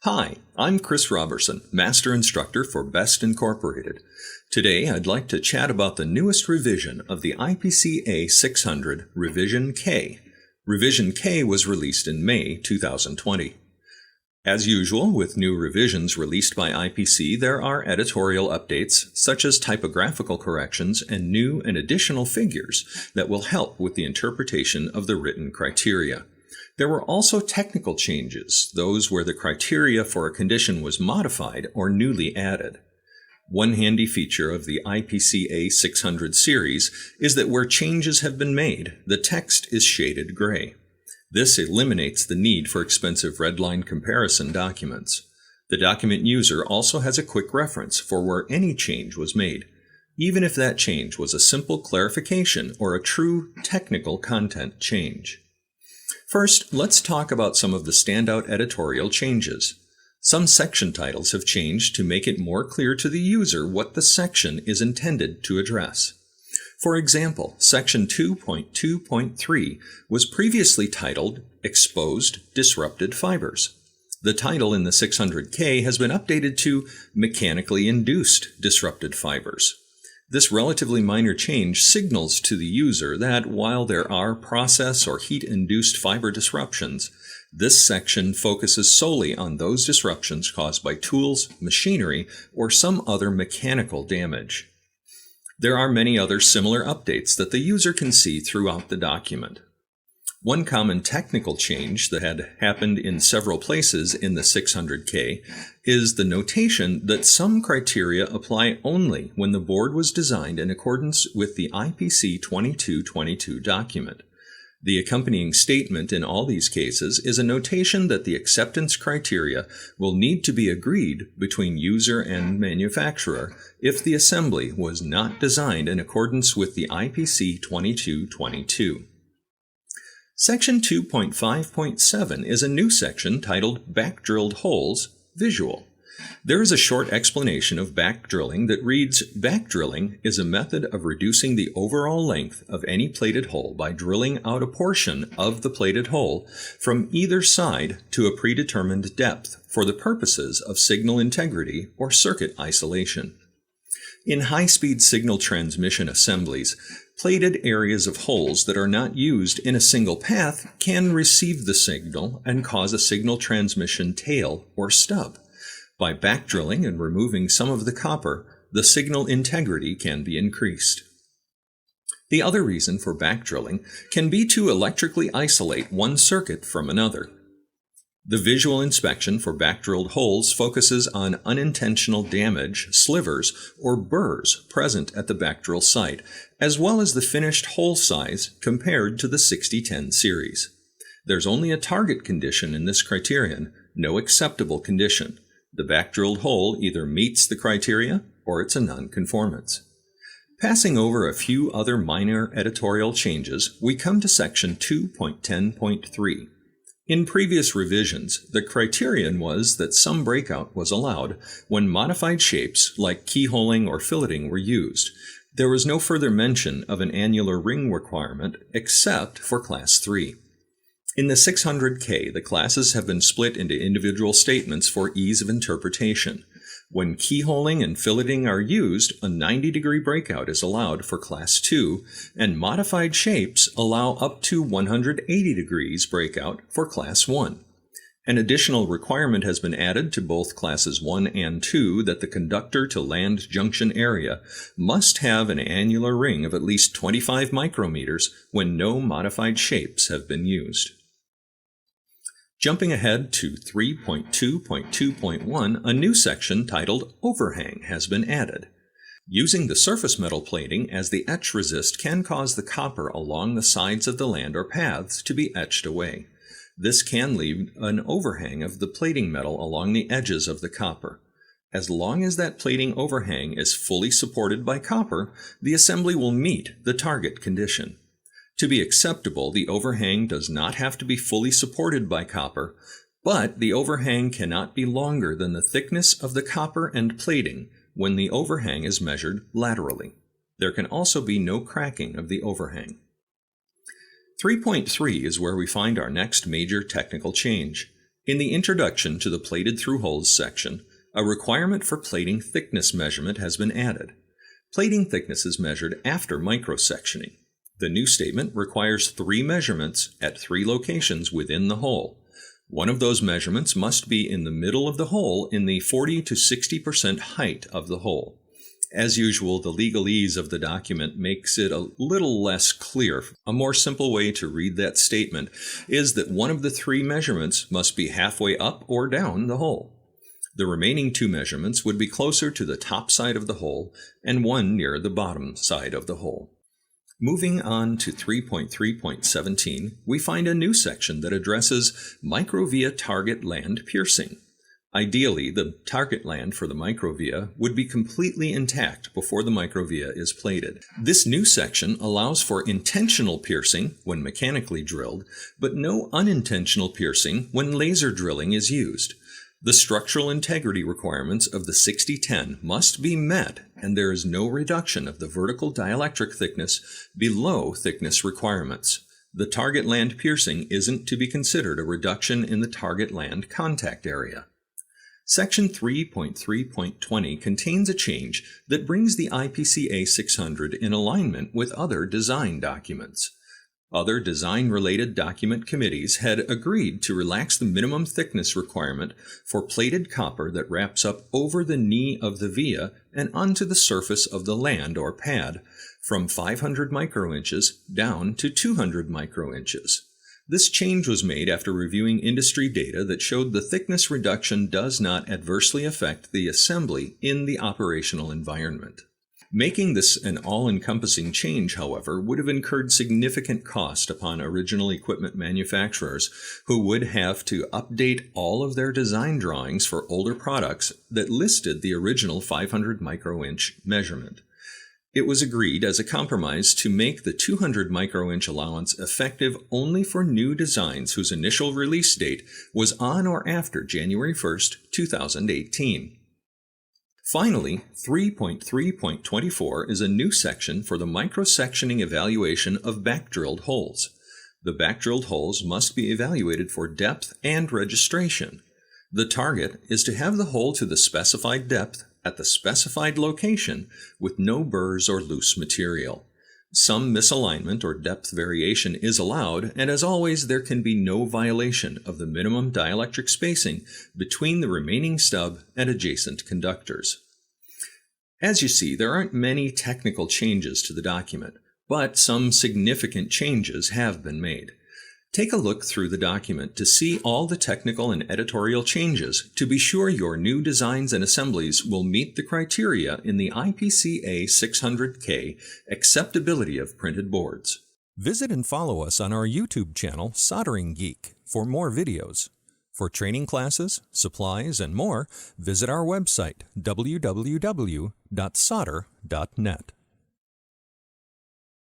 Hi, I'm Kris Roberson, Master Instructor for Best Incorporated. Today I'd like to chat about the newest revision of the IPC A-600 Revision K. Revision K was released in May 2020. As usual, with new revisions released by IPC, there are editorial updates, such as typographical corrections and new and additional figures that will help with the interpretation of the written criteria. There were also technical changes, those where the criteria for a condition was modified or newly added. One handy feature of the IPC A-600 series is that where changes have been made, the text is shaded gray. This eliminates the need for expensive redline comparison documents. The document user also has a quick reference for where any change was made, even if that change was a simple clarification or a true technical content change. First, let's talk about some of the standout editorial changes. Some section titles have changed to make it more clear to the user what the section is intended to address. For example, Section 2.2.3 was previously titled Exposed Disrupted Fibers. The title in the 600K has been updated to Mechanically Induced Disrupted Fibers. This relatively minor change signals to the user that while there are process or heat-induced fiber disruptions, this section focuses solely on those disruptions caused by tools, machinery, or some other mechanical damage. There are many other similar updates that the user can see throughout the document. One common technical change that had happened in several places in the 600K is the notation that some criteria apply only when the board was designed in accordance with the IPC 2222 document. The accompanying statement in all these cases is a notation that the acceptance criteria will need to be agreed between user and manufacturer if the assembly was not designed in accordance with the IPC 2222. Section 2.5.7 is a new section titled Back-Drilled Holes, Visual. There is a short explanation of back drilling that reads, back drilling is a method of reducing the overall length of any plated hole by drilling out a portion of the plated hole from either side to a predetermined depth for the purposes of signal integrity or circuit isolation. In high-speed signal transmission assemblies, plated areas of holes that are not used in a single path can receive the signal and cause a signal transmission tail or stub. By back drilling and removing some of the copper, the signal integrity can be increased. The other reason for back drilling can be to electrically isolate one circuit from another. The visual inspection for back-drilled holes focuses on unintentional damage, slivers, or burrs present at the back-drill site, as well as the finished hole size compared to the 6010 series. There's only a target condition in this criterion, no acceptable condition. The back-drilled hole either meets the criteria or it's a non-conformance. Passing over a few other minor editorial changes, we come to Section 2.10.3. In previous revisions, the criterion was that some breakout was allowed when modified shapes like keyholing or filleting were used. There was no further mention of an annular ring requirement except for Class 3. In the 600K, the classes have been split into individual statements for ease of interpretation. When keyholing and filleting are used, a 90-degree breakout is allowed for Class 2, and modified shapes allow up to 180 degrees breakout for Class 1. An additional requirement has been added to both Classes 1 and 2 that the conductor to land junction area must have an annular ring of at least 25 micrometers when no modified shapes have been used. Jumping ahead to 3.2.2.1, a new section titled Overhang has been added. Using the surface metal plating as the etch resist can cause the copper along the sides of the land or paths to be etched away. This can leave an overhang of the plating metal along the edges of the copper. As long as that plating overhang is fully supported by copper, the assembly will meet the target condition. To be acceptable, the overhang does not have to be fully supported by copper, but the overhang cannot be longer than the thickness of the copper and plating when the overhang is measured laterally. There can also be no cracking of the overhang. 3.3 is where we find our next major technical change. In the Introduction to the Plated Through Holes section, a requirement for plating thickness measurement has been added. Plating thickness is measured after microsectioning. The new statement requires 3 measurements at 3 locations within the hole. One of those measurements must be in the middle of the hole in the 40 to 60% height of the hole. As usual, the legalese of the document makes it a little less clear. A more simple way to read that statement is that one of the 3 measurements must be halfway up or down the hole. The remaining 2 measurements would be closer to the top side of the hole and one near the bottom side of the hole. Moving on to 3.3.17, we find a new section that addresses Microvia target land piercing. Ideally, the target land for the Microvia would be completely intact before the Microvia is plated. This new section allows for intentional piercing when mechanically drilled, but no unintentional piercing when laser drilling is used. The structural integrity requirements of the 6010 must be met, and there is no reduction of the vertical dielectric thickness below thickness requirements. The target land piercing isn't to be considered a reduction in the target land contact area. Section 3.3.20 contains a change that brings the IPC A-600 in alignment with other design documents. Other design-related document committees had agreed to relax the minimum thickness requirement for plated copper that wraps up over the knee of the via and onto the surface of the land or pad from 500 microinches down to 200 microinches. This change was made after reviewing industry data that showed the thickness reduction does not adversely affect the assembly in the operational environment. Making this an all-encompassing change, however, would have incurred significant cost upon original equipment manufacturers who would have to update all of their design drawings for older products that listed the original 500 microinch measurement. It was agreed as a compromise to make the 200 microinch allowance effective only for new designs whose initial release date was on or after January 1, 2018. Finally, 3.3.24 is a new section for the microsectioning evaluation of back-drilled holes. The back-drilled holes must be evaluated for depth and registration. The target is to have the hole to the specified depth at the specified location with no burrs or loose material. Some misalignment or depth variation is allowed, and as always, there can be no violation of the minimum dielectric spacing between the remaining stub and adjacent conductors. As you see, there aren't many technical changes to the document, but some significant changes have been made. Take a look through the document to see all the technical and editorial changes to be sure your new designs and assemblies will meet the criteria in the IPC A-600J Acceptability of Printed Boards. Visit and follow us on our YouTube channel, Soldering Geek, for more videos. For training classes, supplies, and more, visit our website, www.solder.net.